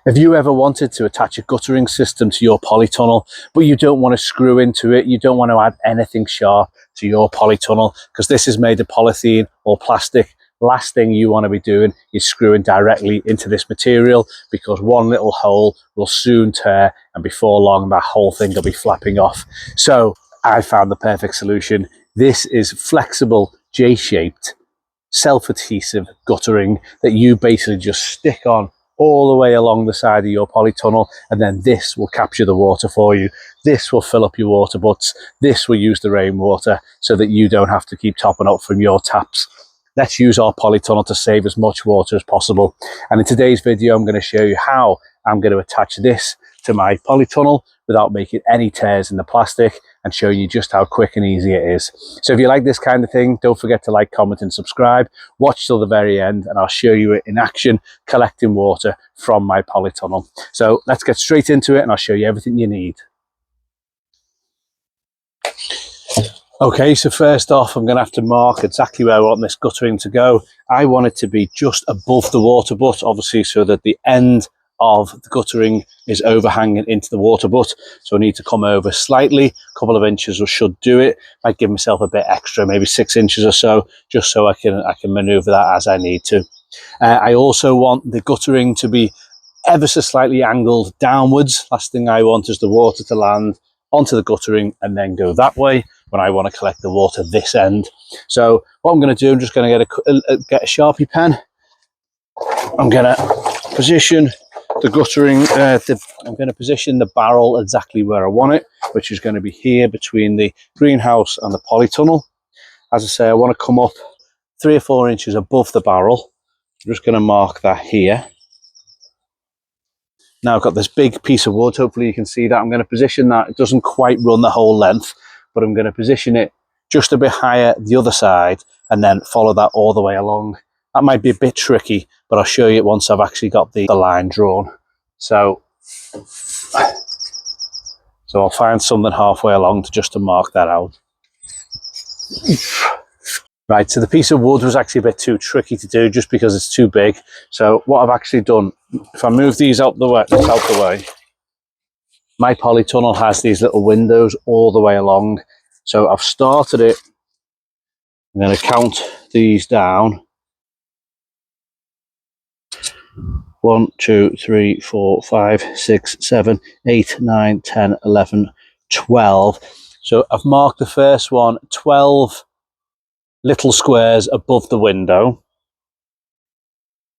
Have you ever wanted to attach a guttering system to your polytunnel, but you don't want to screw into it, you don't want to add anything sharp to your polytunnel because this is made of polythene or plastic? Last thing you want to be doing is screwing directly into this material, because one little hole will soon tear and before long that whole thing will be flapping off. So I found the perfect solution. This is flexible, J-shaped, self-adhesive guttering that you basically just stick on all the way along the side of your polytunnel, and then this will capture the water for you. This will fill up your water butts. This will use the rainwater so that you don't have to keep topping up from your taps. Let's use our polytunnel to save as much water as possible. And in today's video, I'm going to show you how I'm going to attach this to my polytunnel without making any tears in the plastic, and showing you just how quick and easy it is. So if you like this kind of thing, don't forget to like, comment and subscribe. Watch till the very end and I'll show you it in action, collecting water from my polytunnel. So let's get straight into it and I'll show you everything you need. Okay, so first off, I'm going to have to mark exactly where I want this guttering to go. I want it to be just above the water butt, obviously, so that the end of the guttering is overhanging into the water butt. So I need to come over slightly, a couple of inches should do it. Might give myself a bit extra, maybe 6 inches or so, just so I can maneuver that as I need to. I also want the guttering to be ever so slightly angled downwards. Last thing I want is the water to land onto the guttering and then go that way when I want to collect the water this end. So what I'm going to do, I'm just going to get a Sharpie pen. I'm going to position the guttering, I'm going to position the barrel exactly where I want it, which is going to be here between the greenhouse and the polytunnel. As I say, I want to come up 3 or 4 inches above the barrel. I'm just going to mark that here. Now I've got this big piece of wood, hopefully you can see that. I'm going to position that, it doesn't quite run the whole length, but I'm going to position it just a bit higher the other side and then follow that all the way along. That might be a bit tricky, but I'll show you it once I've actually got the line drawn. So I'll find something halfway along to mark that out. Right, so the piece of wood was actually a bit too tricky to do just because it's too big. So what I've actually done, if I move these out the way, my polytunnel has these little windows all the way along. So I've started it. I'm going to count these down. 1, 2, 3, 4, 5, 6, 7, 8, 9, 10, 11, 12. So I've marked the first one 12 little squares above the window.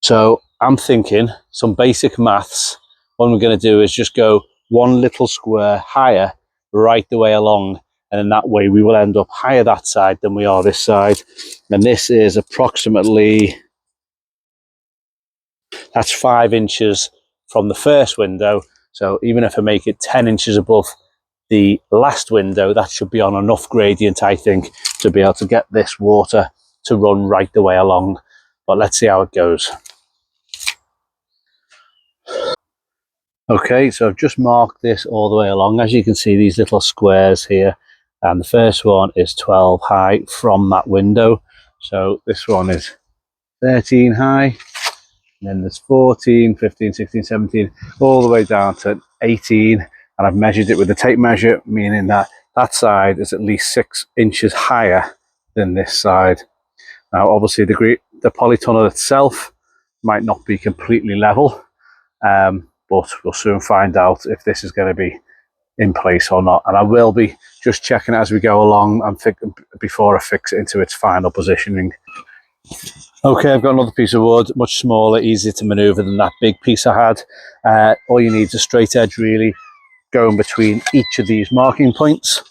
So I'm thinking some basic maths. What we're going to do is just go one little square higher right the way along, and in that way we will end up higher that side than we are this side. And this is approximately, that's 5 inches from the first window. So even if I make it 10 inches above the last window, that should be on enough gradient, I think, to be able to get this water to run right the way along. But let's see how it goes. Okay, so I've just marked this all the way along. As you can see, these little squares here, and the first one is 12 high from that window. So this one is 13 high, and then there's 14, 15, 16, 17, all the way down to 18. And I've measured it with a tape measure, meaning that that side is at least 6 inches higher than this side. Now, obviously, the polytunnel itself might not be completely level, but we'll soon find out if this is going to be in place or not. And I will be just checking it as we go along and before I fix it into its final positioning. Okay, I've got another piece of wood, much smaller, easier to maneuver than that big piece I had. All you need is a straight edge, really, going between each of these marking points.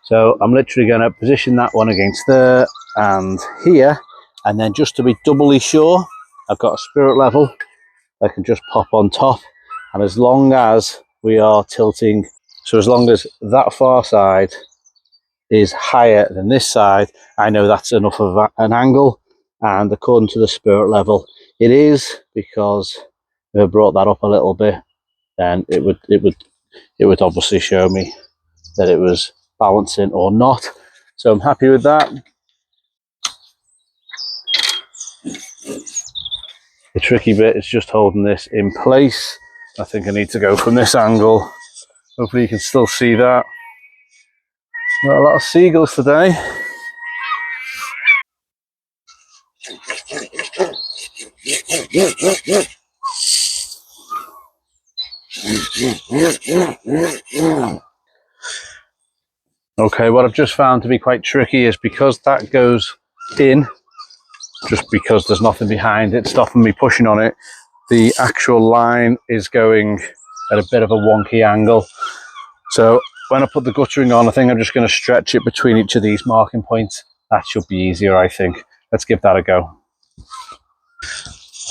So I'm literally going to position that one against there and here, and then just to be doubly sure, I've got a spirit level I can just pop on top. And as long as we are tilting, so as long as that far side is higher than this side, I know that's enough of an angle. And according to the spirit level, it is, because if I brought that up a little bit, then it would obviously show me that it was balancing or not. So I'm happy with that. The tricky bit is just holding this in place. I think I need to go from this angle. Hopefully you can still see that. Got a lot of seagulls today. Okay, what I've just found to be quite tricky is because that goes in, just because there's nothing behind it stopping me pushing on it, the actual line is going at a bit of a wonky angle. So when I put the guttering on, I think I'm just going to stretch it between each of these marking points. That should be easier, I think. Let's give that a go.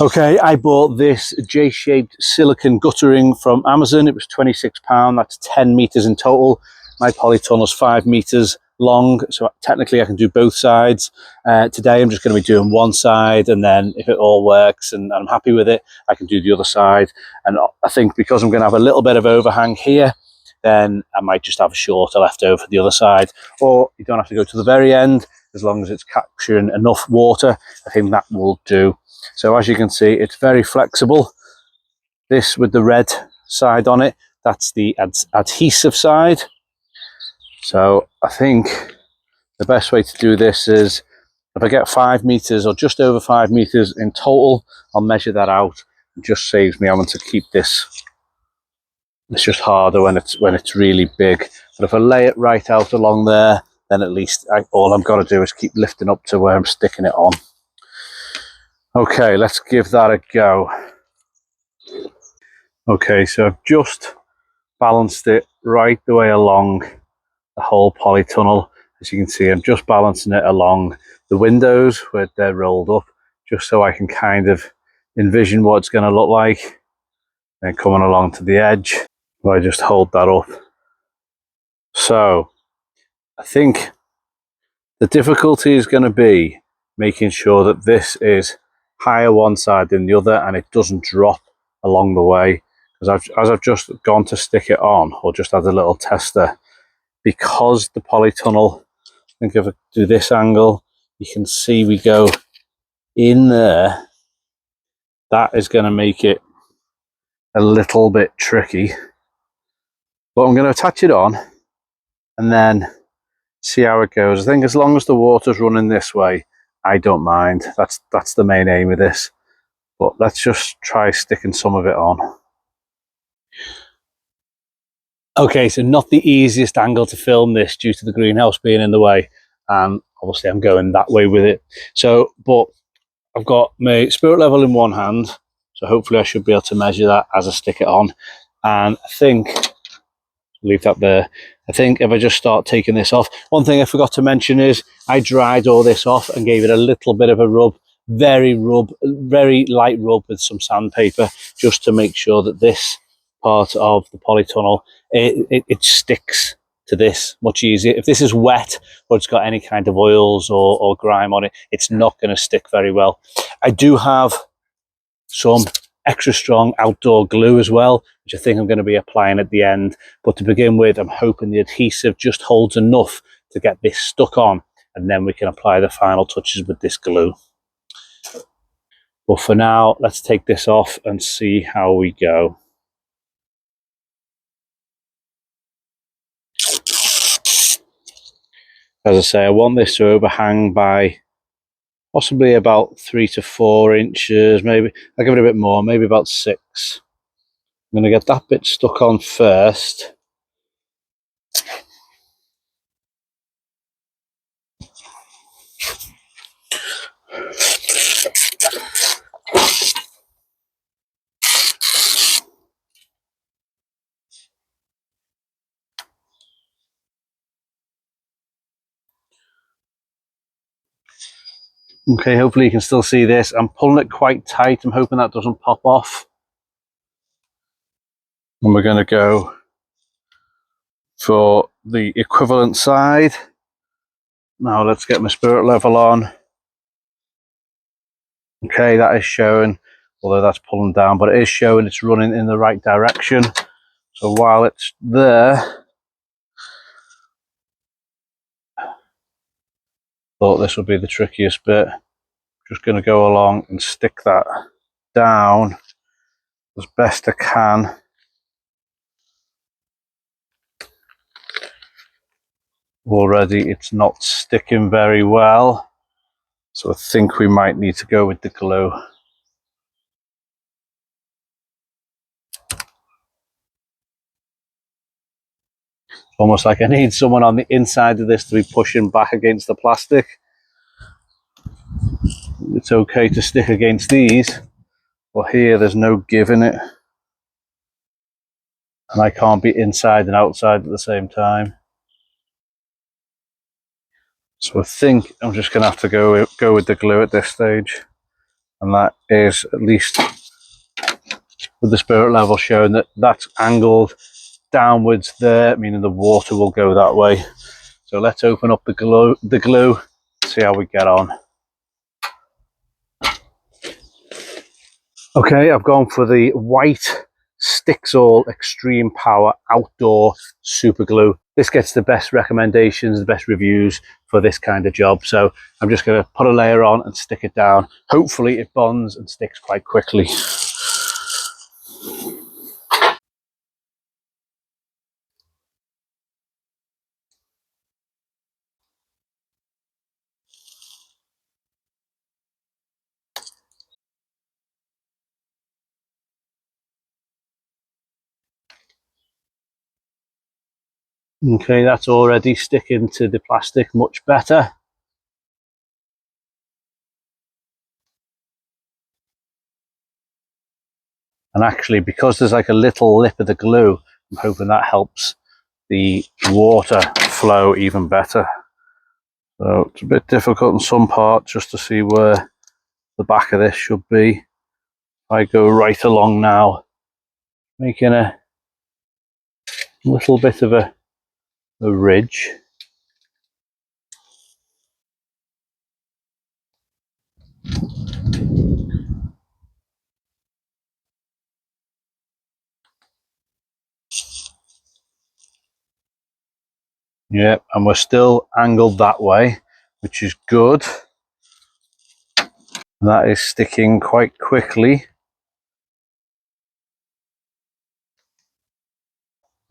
Okay, I bought this J-shaped silicone guttering from Amazon. It was £26. That's 10 meters in total. My polytunnel is 5 meters long, so technically I can do both sides. Today I'm just going to be doing one side, and then if it all works and I'm happy with it, I can do the other side. And I think because I'm going to have a little bit of overhang here, then I might just have a shorter left over for the other side. Or you don't have to go to the very end, as long as it's capturing enough water. I think that will do. So as you can see, it's very flexible. This with the red side on it, that's the adhesive side. So I think the best way to do this is, if I get 5 meters or just over 5 meters in total, I'll measure that out. It just saves me having to keep this. It's just harder when it's really big. But if I lay it right out along there, then at least all I've got to do is keep lifting up to where I'm sticking it on. Okay, let's give that a go. Okay, so I've just balanced it right the way along the whole polytunnel. As you can see, I'm just balancing it along the windows where they're rolled up, just so I can kind of envision what it's going to look like. Then coming along to the edge, I just hold that up. So I think the difficulty is going to be making sure that this is higher one side than the other and it doesn't drop along the way. Because as I've just gone to stick it on, or just had a little tester, because the polytunnel, I think if I do this angle, you can see we go in there. That is going to make it a little bit tricky. But I'm going to attach it on and then see how it goes. I think as long as the water's running this way, I don't mind. That's the main aim of this. But let's just try sticking some of it on. Okay, so not the easiest angle to film this due to the greenhouse being in the way. And obviously I'm going that way with it. So, but I've got my spirit level in one hand. So hopefully I should be able to measure that as I stick it on. And I think, leave that there. I think if I just start taking this off, one thing I forgot to mention is I dried all this off and gave it a little bit of a rub, very light rub with some sandpaper, just to make sure that this part of the polytunnel, it sticks to this much easier. If this is wet or it's got any kind of oils or grime on it, it's not going to stick very well. I do have some extra strong outdoor glue as well, which I think I'm going to be applying at the end. But to begin with, I'm hoping the adhesive just holds enough to get this stuck on, and then we can apply the final touches with this glue. But for now, let's take this off and see how we go. As I say, I want this to overhang by possibly about 3 to 4 inches, maybe. I'll give it a bit more, maybe about 6. I'm going to get that bit stuck on first. Okay, hopefully you can still see this. I'm pulling it quite tight. I'm hoping that doesn't pop off. And we're going to go for the equivalent side. Now let's get my spirit level on. Okay, that is showing, although that's pulling down, but it is showing it's running in the right direction. So while it's there, thought this would be the trickiest bit. Just going to go along and stick that down as best I can. Already it's not sticking very well, so I think we might need to go with the glue. Almost like I need someone on the inside of this to be pushing back against the plastic. It's okay to stick against these, but here there's no giving it. And I can't be inside and outside at the same time. So I think I'm just going to have to go with the glue at this stage. And that is, at least with the spirit level, showing that that's angled downwards there, meaning the water will go that way. So let's open up the glue, see how we get on. Okay, I've gone for the white Stixall Extreme Power Outdoor Super Glue. This gets the best recommendations, the best reviews for this kind of job. So I'm just going to put a layer on and stick it down. Hopefully it bonds and sticks quite quickly. Okay, that's already sticking to the plastic much better. And actually, because there's like a little lip of the glue, I'm hoping that helps the water flow even better. So it's a bit difficult in some parts just to see where the back of this should be. If I go right along now, making a little bit of a ridge. Yep, and we're still angled that way, which is good. That is sticking quite quickly.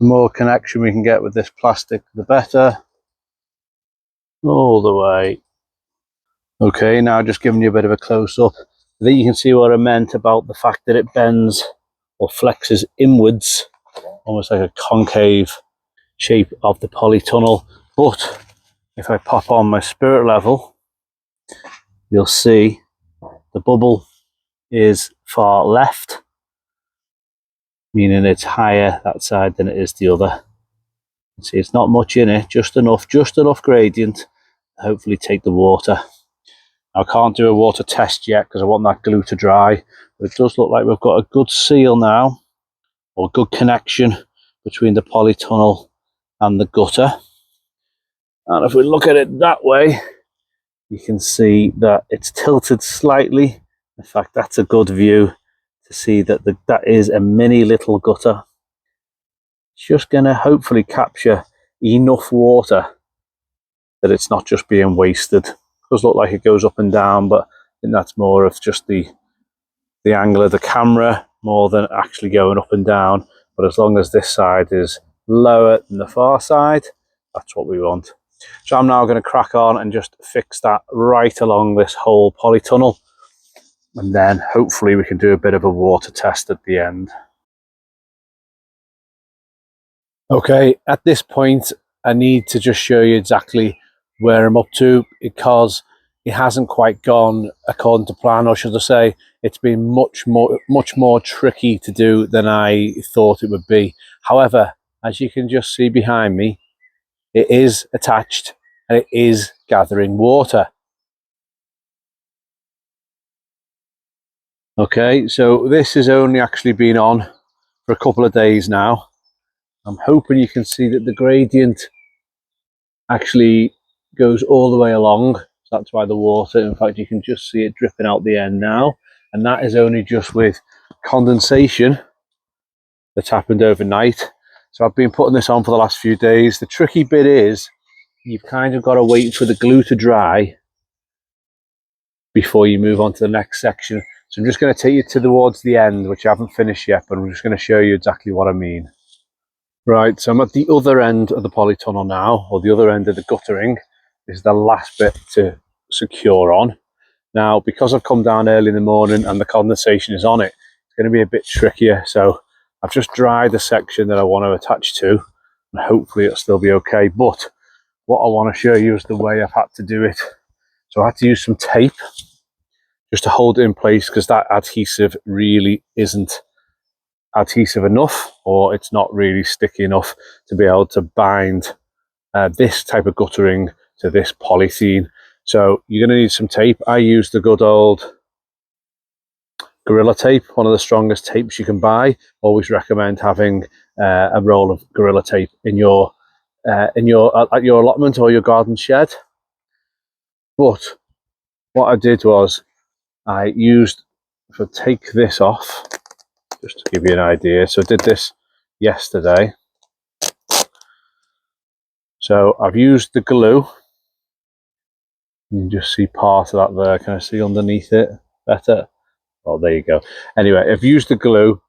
The more connection we can get with this plastic, the better. All the way. Okay, now just giving you a bit of a close-up. I think you can see what I meant about the fact that it bends or flexes inwards, almost like a concave shape of the polytunnel. But if I pop on my spirit level, you'll see the bubble is far left, meaning it's higher that side than it is the other. You see, it's not much in it, just enough gradient to hopefully take the water. I can't do a water test yet because I want that glue to dry, but it does look like we've got a good seal now, or good connection between the polytunnel and the gutter. And if we look at it that way, you can see that it's tilted slightly. In fact, that's a good view to see that that is a mini little gutter. It's just going to hopefully capture enough water that it's not just being wasted. It does look like it goes up and down, but I think that's more of just the angle of the camera more than actually going up and down. But as long as this side is lower than the far side, that's what we want. So I'm now going to crack on and just fix that right along this whole polytunnel, and then hopefully we can do a bit of a water test at the end. Okay, at this point I need to just show you exactly where I'm up to, because it hasn't quite gone according to plan, or should I say it's been much more tricky to do than I thought it would be. However, as you can just see behind me, it is attached and it is gathering water. Okay, so this has only actually been on for a couple of days now. I'm hoping you can see that the gradient actually goes all the way along. So that's why the water, in fact, you can just see it dripping out the end now. And that is only just with condensation that's happened overnight. So I've been putting this on for the last few days. The tricky bit is you've kind of got to wait for the glue to dry before you move on to the next section. So I'm just going to take you towards the end, which I haven't finished yet, but I'm just going to show you exactly what I mean. Right, so I'm at the other end of the polytunnel now, or the other end of the guttering. This is the last bit to secure on. Now, because I've come down early in the morning and the condensation is on it, it's going to be a bit trickier. So I've just dried the section that I want to attach to, and hopefully it'll still be okay. But what I want to show you is the way I've had to do it. So I had to use some tape just to hold it in place, because that adhesive really isn't adhesive enough, or it's not really sticky enough to be able to bind this type of guttering to this polythene. So you're going to need some tape. I use the good old Gorilla Tape, one of the strongest tapes you can buy. Always recommend having a roll of Gorilla Tape at your allotment or your garden shed. But what I did was I used, if I take this off, just to give you an idea. So I did this yesterday. So I've used the glue. You can just see part of that there. Can I see underneath it better? Oh, there you go. Anyway, I've used the glue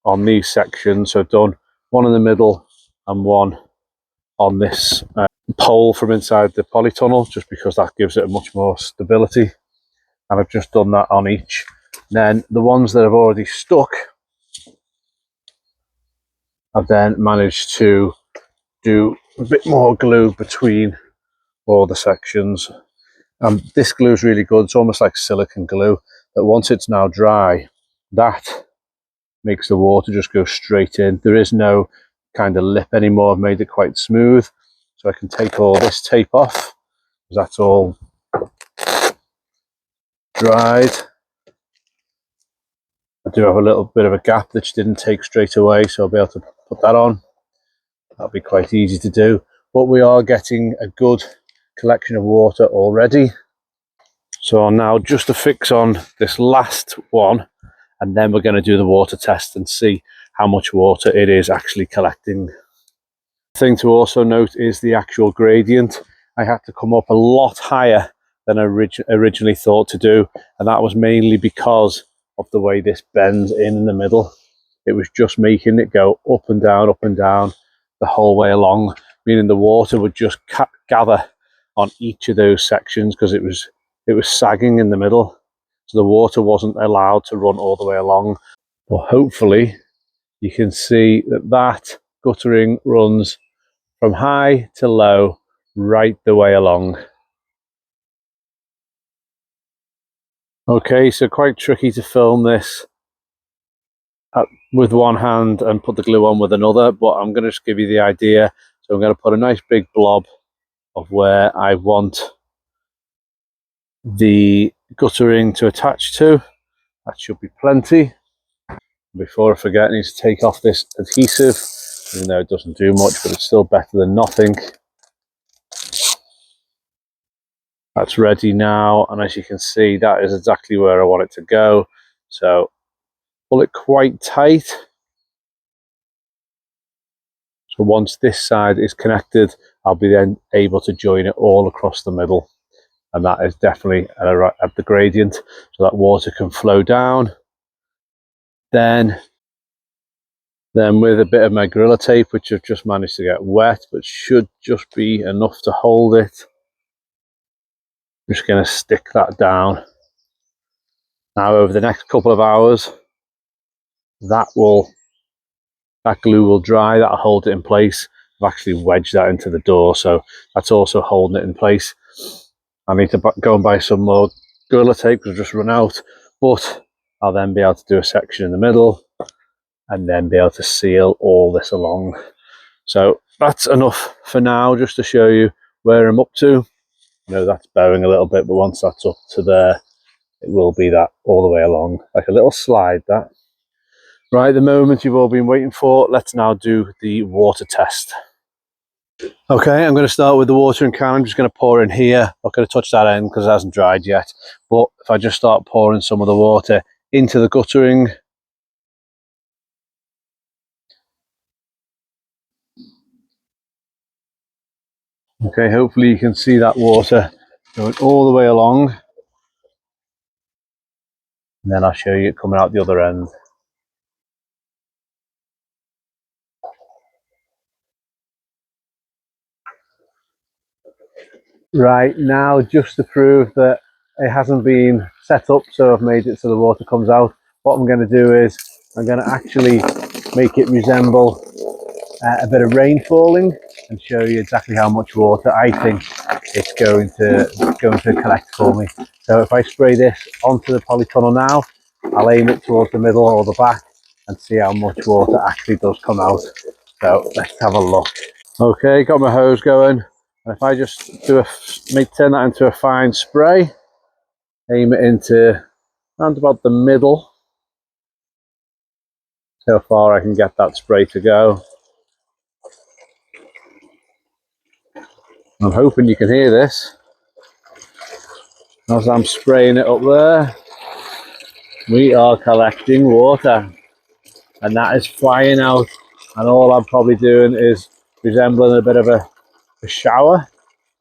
on these sections. So I've done one in the middle and one on this pole from inside the polytunnel, just because that gives it a much more stability. And I've just done that on each. Then the ones that have already stuck, I've then managed to do a bit more glue between all the sections. This glue is really good. It's almost like silicone glue, that once it's now dry, that makes the water just go straight in. There is no kind of lip anymore. I've made it quite smooth. So I can take all this tape off, because that's all dried. I do have a little bit of a gap that you didn't take straight away, so I'll be able to put that on. That'll be quite easy to do. But we are getting a good collection of water already. So now just to fix on this last one, and then we're going to do the water test and see how much water it is actually collecting. The thing to also note is the actual gradient. I had to come up a lot higher than I originally thought to do, and that was mainly because of the way this bends in the middle. It was just making it go up and down the whole way along, meaning the water would just gather on each of those sections, because it was sagging in the middle, so the water wasn't allowed to run all the way along. Well, hopefully you can see that that guttering runs from high to low right the way along. Okay, so quite tricky to film this with one hand and put the glue on with another, but I'm going to just give you the idea. So I'm going to put a nice big blob of where I want the guttering to attach to. That should be plenty. Before I forget, I need to take off this adhesive, even though it doesn't do much, but it's still better than nothing. That's ready now, and as you can see, that is exactly where I want it to go. So pull it quite tight. So once this side is connected, I'll be then able to join it all across the middle. And that is definitely at the gradient, so that water can flow down. Then with a bit of my Gorilla Tape, which I've just managed to get wet, but should just be enough to hold it. I'm just going to stick that down. Now over the next couple of hours, that glue will dry, that'll hold it in place. I've actually wedged that into the door, so that's also holding it in place. I need to go and buy some more Gorilla Tape because I've just run out, but I'll then be able to do a section in the middle and then be able to seal all this along. So that's enough for now, just to show you where I'm up to. I know that's bowing a little bit, but once that's up to there, it will be that all the way along, like a little slide, that. Right, the moment you've all been waiting for, let's now do the water test. Okay, I'm going to start with the watering can. I'm just going to pour in here. I'm not going to touch that end because it hasn't dried yet. But if I just start pouring some of the water into the guttering. Okay, hopefully you can see that water going all the way along. and then I'll show you it coming out the other end. Right, now just to prove that it hasn't been set up, so I've made it so the water comes out. What I'm going to do is I'm going to actually make it resemble a bit of rain falling and show you exactly how much water I think it's going to collect for me. So if I spray this onto the polytunnel now, I'll aim it towards the middle or the back and see how much water actually does come out. So let's have a look. Okay, got my hose going, and if I just turn that into a fine spray, aim it into around about the middle, see how far I can get that spray to go. I'm hoping you can hear this. As I'm spraying it up there, we are collecting water, and that is flying out, and all I'm probably doing is resembling a bit of a shower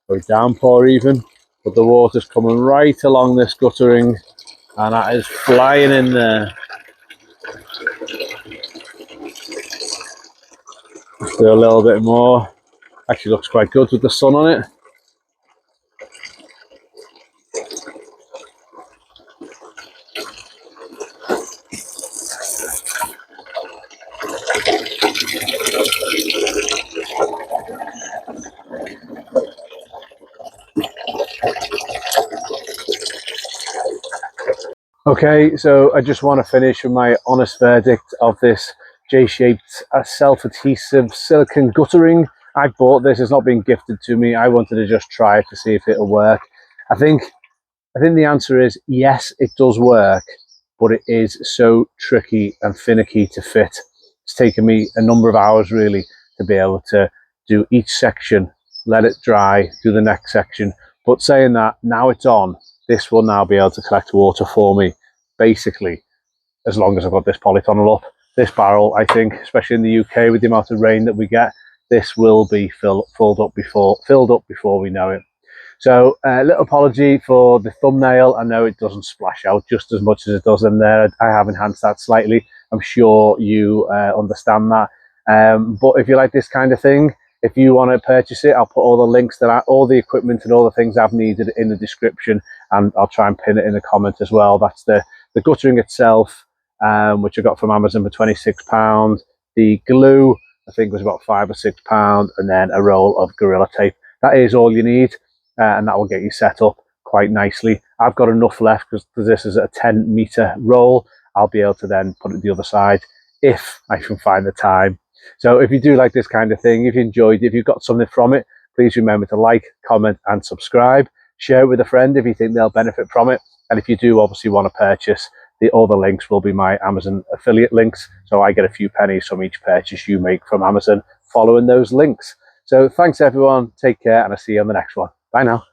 or a downpour even, but the water's coming right along this guttering and that is flying in there. Let's do a little bit more. Actually looks quite good with the sun on it. Okay, so I just want to finish with my honest verdict of this J-shaped self-adhesive silicone guttering. I bought this, it's not been gifted to me. I wanted to just try it to see if it'll work. I think the answer is yes, it does work, but it is so tricky and finicky to fit. It's taken me a number of hours really to be able to do each section, let it dry, do the next section. But saying that, now it's on, this will now be able to collect water for me, basically, as long as I've got this polytunnel up. This barrel, I think, especially in the UK with the amount of rain that we get, this will be filled up before we know it. So a little apology for the thumbnail. I know it doesn't splash out just as much as it does in there. I have enhanced that slightly. I'm sure you understand that. But if you like this kind of thing, if you want to purchase it, I'll put all the links all the equipment and all the things I've needed in the description, and I'll try and pin it in the comment as well. That's the guttering itself, which I got from Amazon for £26. The glue, I think, was about £5 or £6, and then a roll of Gorilla Tape. That is all you need. And that will get you set up quite nicely. I've got enough left because this is a 10-meter roll. I'll be able to then put it the other side if I can find the time. So if you do like this kind of thing, if you enjoyed it, if you've got something from it, please remember to like, comment and subscribe. Share it with a friend if you think they'll benefit from it. And if you do obviously want to purchase, all the links will be my Amazon affiliate links. So I get a few pennies from each purchase you make from Amazon following those links. So thanks everyone, take care, and I'll see you on the next one. Bye now.